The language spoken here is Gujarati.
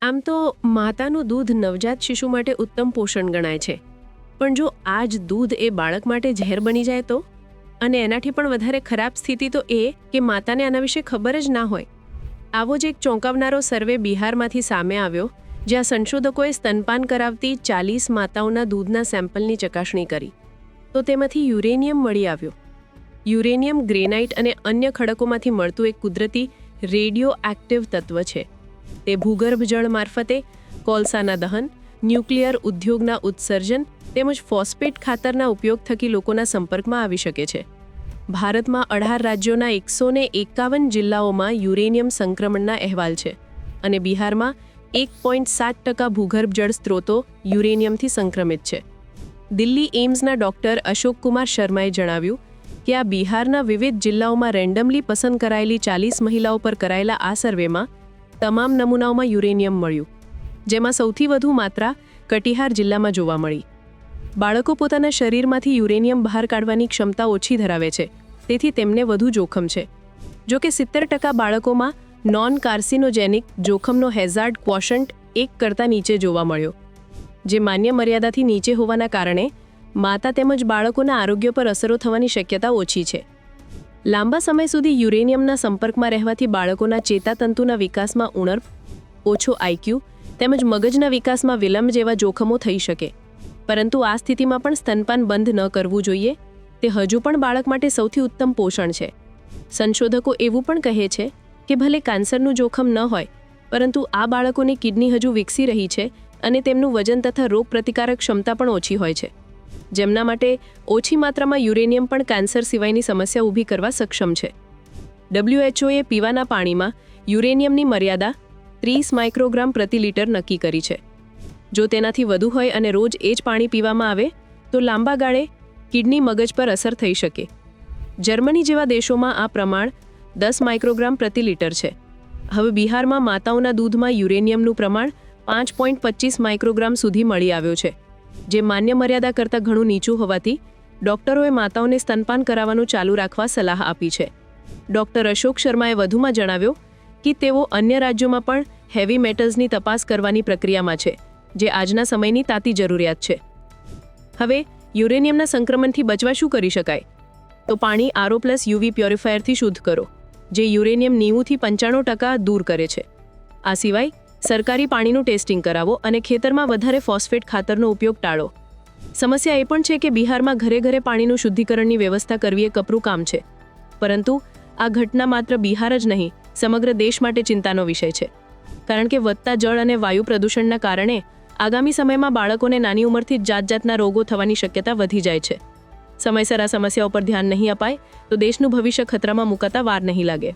આમ તો માતાનું દૂધ નવજાત શિશુ માટે ઉત્તમ પોષણ ગણાય છે, પણ જો આ જ દૂધ એ બાળક માટે ઝેર બની જાય તો? અને એનાથી પણ વધારે ખરાબ સ્થિતિ તો એ કે માતાને આના વિશે ખબર જ ના હોય. આવો જ એક ચોંકાવનારો સર્વે બિહારમાંથી સામે આવ્યો, જ્યાં સંશોધકોએ સ્તનપાન કરાવતી 40 માતાઓના દૂધના સેમ્પલની ચકાસણી કરી, તો તેમાંથી યુરેનિયમ મળી આવ્યો. યુરેનિયમ ગ્રેનાઇટ અને અન્ય ખડકોમાંથી મળતું એક કુદરતી રેડિયો એક્ટિવ તત્વ છે. તે ભૂગર્ભ જળ મારફતે કોલસાના દહન, ન્યુક્લિયર ઉદ્યોગના ઉત્સર્જન તેમજ ફોસ્ફેટ ખાતરના ઉપયોગ થકી લોકોના સંપર્કમાં આવી શકે છે. ભારતમાં 18 રાજ્યોના 151 જિલ્લાઓમાં યુરેનિયમ સંક્રમણના અહેવાલ છે અને બિહારમાં 1.7% ભૂગર્ભ જળ સ્ત્રોતો યુરેનિયમથી સંક્રમિત છે. દિલ્હી એમ્સના ડોક્ટર અશોક કુમાર શર્માએ જણાવ્યું કે આ બિહારના વિવિધ જિલ્લાઓમાં રેન્ડમલી પસંદ કરાયેલી 40 મહિલાઓ પર કરાયેલા આ સર્વેમાં તમામ નમૂનાઓમાં યુરેનિયમ મળ્યું, જેમાં સૌથી વધુ માત્રા કટિહાર જિલ્લામાં જોવા મળી. બાળકો પોતાના શરીરમાંથી યુરેનિયમ બહાર કાઢવાની ક્ષમતા ઓછી ધરાવે છે, તેથી તેમને વધુ જોખમ છે. જો કે 70% બાળકોમાં નોન કાર્સિનોજેનિક જોખમનો હેઝાર્ડ ક્વોશન્ટ 1 કરતાં નીચે જોવા મળ્યો, જે માન્ય મર્યાદાથી નીચે હોવાના કારણે માતા તેમજ બાળકોના આરોગ્ય પર અસરો થવાની શક્યતા ઓછી છે. લાંબા સમય સુધી યુરેનિયમના સંપર્કમાં રહેવાથી બાળકોના ચેતાતંતુના વિકાસમાં ઉણપ, ઓછો આઈક્યુ તેમજ મગજના વિકાસમાં વિલંબ જેવા જોખમો થઈ શકે. પરંતુ આ સ્થિતિમાં પણ સ્તનપાન બંધ ન કરવું જોઈએ. તે હજુ પણ બાળક માટે સૌથી ઉત્તમ પોષણ છે. સંશોધકો એવું પણ કહે છે કે ભલે કેન્સરનું જોખમ ન હોય, પરંતુ આ બાળકોની કિડની હજુ વિકસી રહી છે અને તેમનું વજન તથા રોગ પ્રતિકારક ક્ષમતા પણ ઓછી હોય છે, જેમના માટે ઓછી માત્રામાં યુરેનિયમ પણ કેન્સર સિવાયની સમસ્યા ઊભી કરવા સક્ષમ છે. WHOએ પીવાના પાણીમાં યુરેનિયમની મર્યાદા 30 માઇક્રોગ્રામ પ્રતિ લિટર નક્કી કરી છે. જો તેનાથી વધુ હોય અને રોજ એ જ પાણી પીવામાં આવે તો લાંબા ગાળે કિડની મગજ પર અસર થઈ શકે. જર્મની જેવા દેશોમાં આ પ્રમાણ 10 માઇક્રોગ્રામ પ્રતિ લિટર છે. હવે બિહારમાં માતાઓના દૂધમાં યુરેનિયમનું પ્રમાણ 5.25 માઇક્રોગ્રામ સુધી મળી આવ્યો છે, જે માન્ય મર્યાદા કરતાં ઘણું નીચું હોવાથી ડોક્ટરોએ માતાઓને સ્તનપાન કરાવવાનું ચાલુ રાખવા સલાહ આપી છે. ડોક્ટર અશોક શર્માએ વધુમાં જણાવ્યું કે તેઓ અન્ય રાજ્યોમાં પણ હેવી મેટલ્સની તપાસ કરવાની પ્રક્રિયામાં છે, જે આજના સમયની તાતી જરૂરિયાત છે. હવે યુરેનિયમના સંક્રમણથી બચવા શું કરી શકાય? તો પાણી RO+UV પ્યોરિફાયરથી શુદ્ધ કરો, જે યુરેનિયમ 90થી 95% દૂર કરે છે. આ સિવાય સરકારી પાણીનું ટેસ્ટિંગ કરાવો અને ખેતરમાં વધારે ફોસ્ફેટ ખાતરનો ઉપયોગ ટાળો. સમસ્યા એ પણ છે કે બિહારમાં ઘરે ઘરે પાણીનું શુદ્ધિકરણની વ્યવસ્થા કરવી એ કપરું કામ છે. પરંતુ આ ઘટના માત્ર બિહાર જ નહીં, સમગ્ર દેશ માટે ચિંતાનો વિષય છે. કારણ કે વધતા જળ અને વાયુ પ્રદૂષણના કારણે આગામી સમયમાં બાળકોને નાની ઉંમરથી જ જાતજાતના રોગો થવાની શક્યતા વધી જાય છે. સમયસર આ સમસ્યાઓ પર ધ્યાન નહીં અપાય તો દેશનું ભવિષ્ય ખતરામાં મુકાતા વાર નહીં લાગે.